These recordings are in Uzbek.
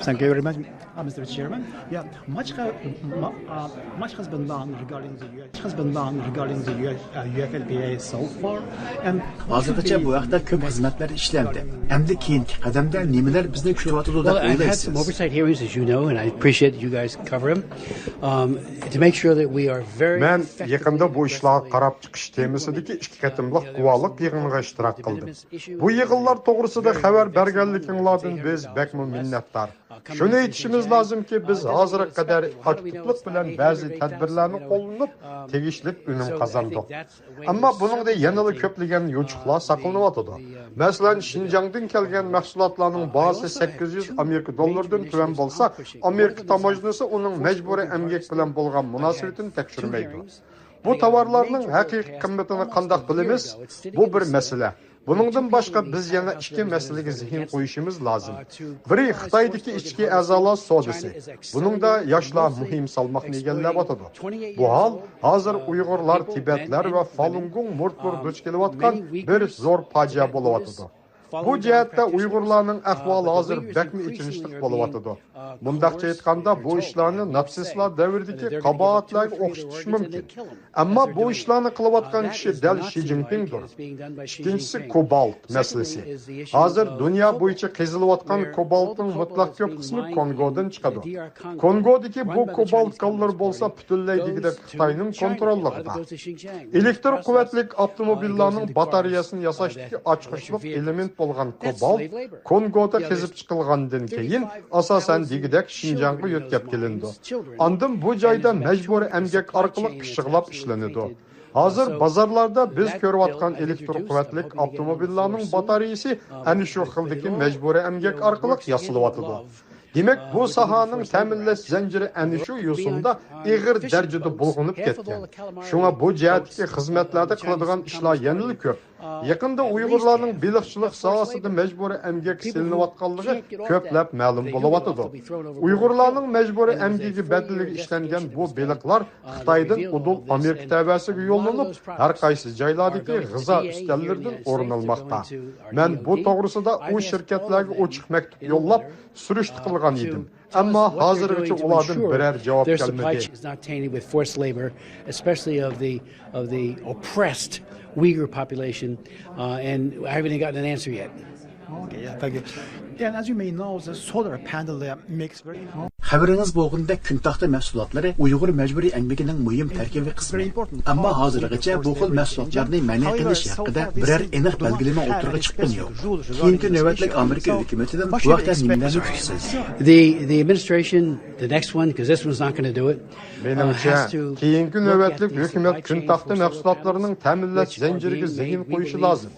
Thank you very much, Mr. Chairman. Yeah, much has been done regarding the UFLPA so far, and hozirgacha bu vaqtda ko'p xizmatlar ishlandi. Endi keyingi qadamda nimalar bizni kutyotidi deb I've had some oversight hearings, as you know, and I appreciate that you guys cover them to make sure that we are very. Men yaqında bu ishlarga qarab chiqish temasidagi ikki qatimliq guvohlik yig'iniga ishtirok qildim. Bu yig'inlar to'g'risida xabar berganliginglardan biz bakmo minnatdor. Shuni aytishimiz lozimki, biz hozirga qadar aktivlik bilan ba'zi tadbirlarni qo'llanib, tegishli unum qozondik. Ammo buningda yanada ko'plagan yo'chiqlar saqlanyotdi. Masalan, Şinjandan kelgan mahsulotlarning bahosi 800 Amerika dollaridan tuvan bo'lsa, Amerika tamojnisi uning majburiy emgak bilan bo'lgan munosabatini tekshirmaydi. Bu tovarlarning haqiqiy qiymatini qanday bilamiz? Bu bir masala. Buningdan boshqa biz yana ikki masalaga zehn qo'yishimiz lozim. Biri Xitoydagi ichki a'zolar savdosi. Buningda yoshlar muhim salmoqni egallab o'tadi. Bu hol hozir Uyg'urlar, Tibetlar va Falun Gong murtbur duch kelayotgan bir zo'r fojia bo'layotdi. Bu jihatda Uyg'urlarning ahvoli hozir bakmi ichinishlik bo'layotdi. Bundaqcha aytganda bu ishlarni natsistlar davridagi qabohatlarga o'xshatish mumkin. Ammo bu ishlarni qilayotgan kishi dal Xi Jinpingdir. Ikkinchisi kobalt masalasi. Hozir dunyo bo'yicha qizilayotgan kobaltning mutlaq ko'p qismi Kongodan chiqadi. Kongodagi bu kobalt konlar bo'lsa butunlay degidek Xitoyning kontrolligida. Elektr quvvatli avtomobillarning batareyasini yasashdagi ochqishlik element bo'lgan kobalt Kongoda qizib chiqilgandan keyin asosan degidek Şinjanga yo'tkab kelindi. Ondan bu joyda majburiy emgak orqali pishiqlab ishlanadi. Hozir bozorlarda biz ko'rayotgan elektr quvvatli avtomobillarning batareyasi ana shu xildagi majburiy emgak orqali yasaliyotir. Demek bu sahanın təminləş zənciri əni şu yusumda iğir dərəcədə bulğunub ketken. Şuna bu cəhətki xizmətlərdə qıladığan işlər yenili köp. Yakında Uygurlarning biliqçilik sahasida mecburi emgak silinayotganligi ko'plab ma'lum bo'layotir. Uygurlarning mecburi emgagi badalligi ishlangan bu biliqlar Xitoydan udul Amerika tabasiga yo'llanib, har qaysi joylardagi g'izo ustallardan o'rin olmoqda. Men bu to'g'risida u shirkatlarga ochiq maktub yo'llab surishti qilgan edim. Ammo hozirgacha ulardan biror javob kelmadi. Uyghur population, and I haven't gotten an answer yet. Okay, yeah, thank you. Yeah, and as you may know, the solar panel makes very. Xabaringiz bo'lganda kun taxta mahsulotlari Uyg'ur majburiy emgakining muhim tarkibiy qismi. Ammo hozirgacha bu xil mahsulotlarni ma'ni qilish haqida biror aniq belgilama o'tirg'i chiqqani yo'q. Keyingi navbatlik Amerika hukumatidan bu vaqtda nimalarni kutasiz? The administration, the next one, because this one's not going to do it. Menimcha, keyingi navbatlik hukumat kun taxta mahsulotlarining ta'minlash zanjiriga zehn qo'yishi lozim.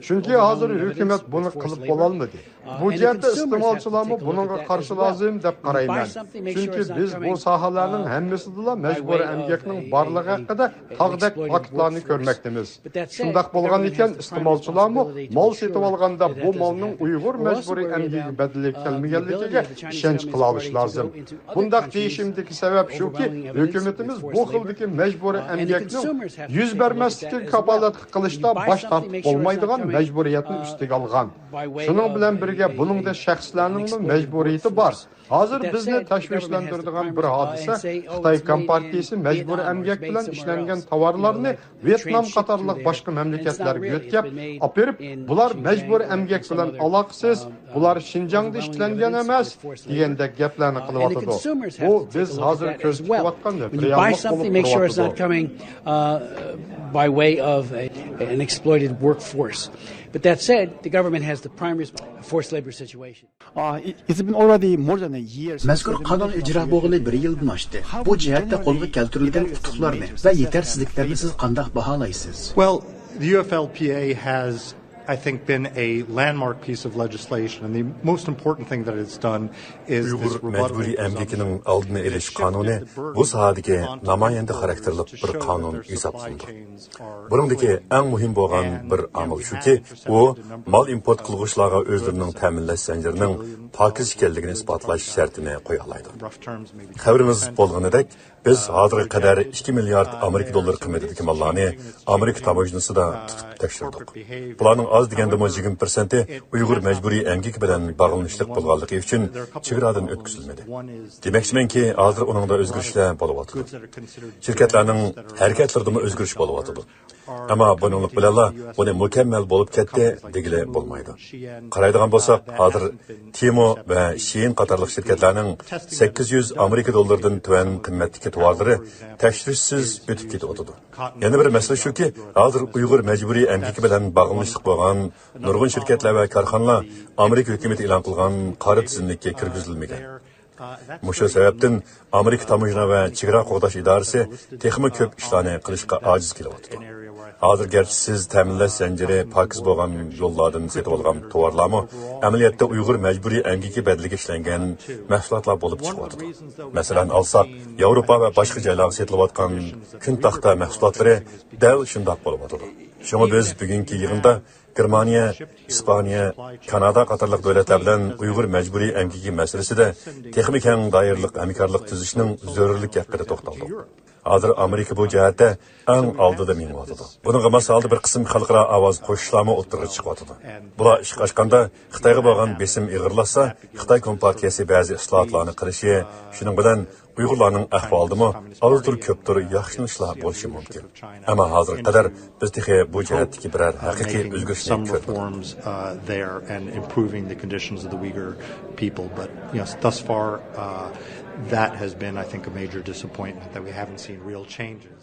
Chunki hozir hukumat buni qilib bo'la olmadi. Bu jihatda iste'molchilarni bunga qarshi lozim deb qarayman. Chunki biz bu sohalarning hammasida majburiy emgakning borligi haqida taqdek faktlarni ko'rmoqdamiz. Shundaq bo'lgan ekan, iste'molchilarni mol sotib olganda bu molning Uyg'ur majburiy emgagi badali kelmaganligiga ishonch qila olish lozim. Bundaq deyishimdagi sabab shuki, hukumatimiz bu xildagi majburiy emgakning yuz bermaslikka kafolat qilishda bosh tortib bo'lmaydigan mecburiyetini üstüge algan. Şunun bilen birge bunun da şəxslərinin mecburiyeti var. Hazır bizni təşvişləndirdiğən bir hadisə Xitay Kompartiyası mecburi emgak bilen işlənген tovarlarını Vietnam qatarlıq başqa məmləkətlərə götürüb apırıb, bular mecburi emgak bilen alaqsız, bular Şinjan'da işlənген emas degende geplerini qılıbatıdı. Bu biz hazır göz tutuyatqan reallik olup durubatıdı. By way of an exploited workforce. But that said, the government has the primary forced labor situation. It's been already more than a year. Mazkur qonun ijro bo'lgani 1 yildan oshdi. Bu jihatda qo'lga keltirilgan yutuqlarni va yetersizliklarni siz qanday baholaysiz? Well, the UFLPA has I think been a landmark piece of legislation, and the most important thing that it's done is Uyghur mecburi emgakinin aldını eliş kanunu bu sahadaki namayende karakterli bir kanun hesaplandı. Bunundaki en mühim olan bir amil şu ki, o mal import kılgıçlarga özlerinin təminləş zincirinin pakiz ekanligini isbatlash şartini qo'yalaydi. Xabarimiz bo'lganidek, biz hozirga qadar 2 milliard Amerika dollari qiymatidagi mallarni Amerika tamojnosida tutib tekshirdik. Bularning oz degandimi 20% Uyg'ur majburiy emgak bilan bog'lanishliq bo'lganligi uchun chegaradan o'tkazilmadi. Demoqchimanki, hozir uningda o'zgarishlar bo'lyapti. Shirkatlarning harakatlaridami o'zgarish bo'lyapti. Ammo buninglik bilan buni mukammal bo'lib ketdi degili bo'lmaydi. Qaraydigan bo'lsak, hozir Timo va Shein qatorliq shirkatlarning 800 Amerika dollaridan tuvan qimmatdagi tovarlari tekshirishsiz o'tib ketyapti. Yana bir masala shuki, hozir Uyg'ur majburiy emgaki bilan bog'lanishliq bo'lgan nurg'un shirkatlar va korxonalar Amerika hukumati e'lon qilgan qora tizimlikka kirgizilmagan. Mushu sababdan Amerika tamojna va chegara qo'g'dash idorasi texnik ko'p ishlarni qilishga ojiz kelyapti. Hozir garchi siz ta'minlash zanjiri pokiz bo'lgan yo'llardan setib olgan tovarlarmi amaliyotda Uyg'ur majburiy emgaki badaliga ishlangan mahsulotlar bo'lib chiqyapti. Masalan, olsak, Yevropa va boshqa joylarda setilayotgan kun taxta mahsulotlari dal shundoq bo'lyapti. Shunga biz bugungi yig'inda Germaniya, Ispaniya, Kanada qatorliq davlatlar bilan Uyg'ur majburiy emgaki masalasida texnik keng doiralik hamkorlik tuzishning zarurligi haqida to'xtaldik. Hozir Amerika bu jihatda eng oldida menyapti. Buningga masalda bir qism xalqaro ovoz qo'shishlarni o'tirg'i chiqyapti. Bular ish ochganda Xitoyga bo'lgan besim ig'irlasa, Xitoy kompartiyasi ba'zi islohotlarni qilishi, shuning bilan Uyg'urlarning ahvolidami ozdir ko'pdir yaxshilanishlar bo'lishi mumkin. Ammo hozir qadar biz texi bu jihatdagi biror haqiqiy o'zgarishni ko'rmadik. That has been, I think, a major disappointment that we haven't seen real changes.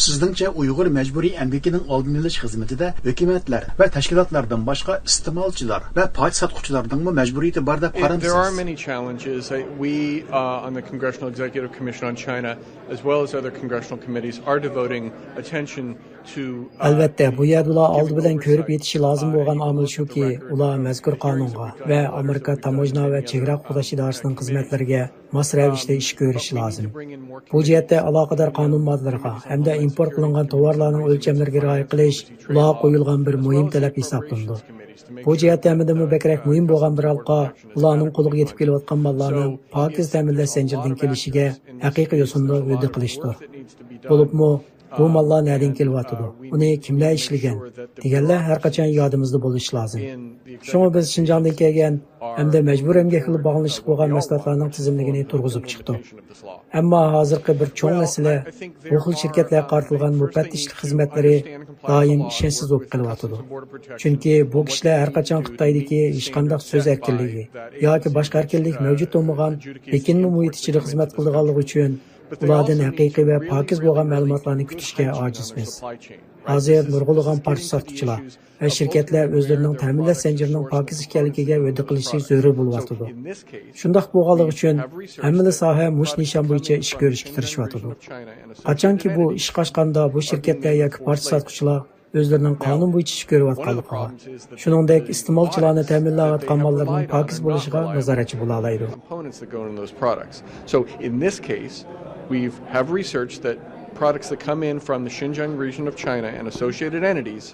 Sizningcha Uyg'ur majburiy emgakining oldini olish xizmatida hukumatlar va tashkilotlardan boshqa iste'molchilar va pach sotuvchilarning majburiyati bor deb qaramsiz? There are many challenges. We on the Congressional Executive Commission on China, as well as other congressional committees, are devoting attention to. Albatta, bu yerda oldi bilan ko'rib yetishi lozim bo'lgan omil shuki, ular mazkur qonunga va Amerika tamojna va chegara qo'llash idorasining xizmatlariga mos ravishda ish ko'rishi lozim. Bu jihatda aloqador qonun moddalariga hamda import qilingan tovarlarning o'lchamlariga rioya qilish ularga qo'yilgan bir muhim talab hisoblanadi. Bu jihatda hamda bakrak muhim bo'lgan bir halqa ularning qo'liga yetib kelayotgan mallarni pokiz ta'minlash zanjiridan kelishiga haqiqiy yo'sinda va'da qilishdir. Bo'libmi bu mallar nereden kelyapti? Uni kimlar ishlagan? Deganlar har qachon yodimizda bo'lishi lozim. Shunga biz Xinjiangdan kelgan hamda majbur emgak qilib bog'lanishib bo'lgan mahsulotlarning tizimligini turg'izib chiqdik. Ammo hozirgi bir cho'ng masala bu xil shirkatlarga qaratilgan mufattishlik xizmatlari doim ishonchsiz bo'lib qelyapti. Chunki bu kishilar har qachon Xitoydagi hech qanday so'z erkinligi yoki boshqa erkinlik mavjud bo'lmagan Pekinning muhit ichida xizmat qilganligi uchun ulardan haqiqiy va pokiz bo'lgan ma'lumotlarni kutishga ojizmiz. Hozir nurg'ulg'an parcha sotuvchilar va shirkatlar o'zlarining ta'minlash zanjirining pokiz ekanligiga va'da qilishi zarur bo'lyapti. Shundoq bo'lganligi uchun hamma soha mush nishon bo'yicha ish ko'rishga tirishyapti. Qachonki bu ish qochganda bu shirkatlar yoki parcha sotuvchilar o'zlarining qonun bo'yicha ish ko'rayotganligiga, shuningdek iste'molchilarni ta'minlayotgan mallarning pokiz bo'lishiga nazoratchi bo'la oladi. So in this case, we have researched that products that come in from the Xinjiang region of China and associated entities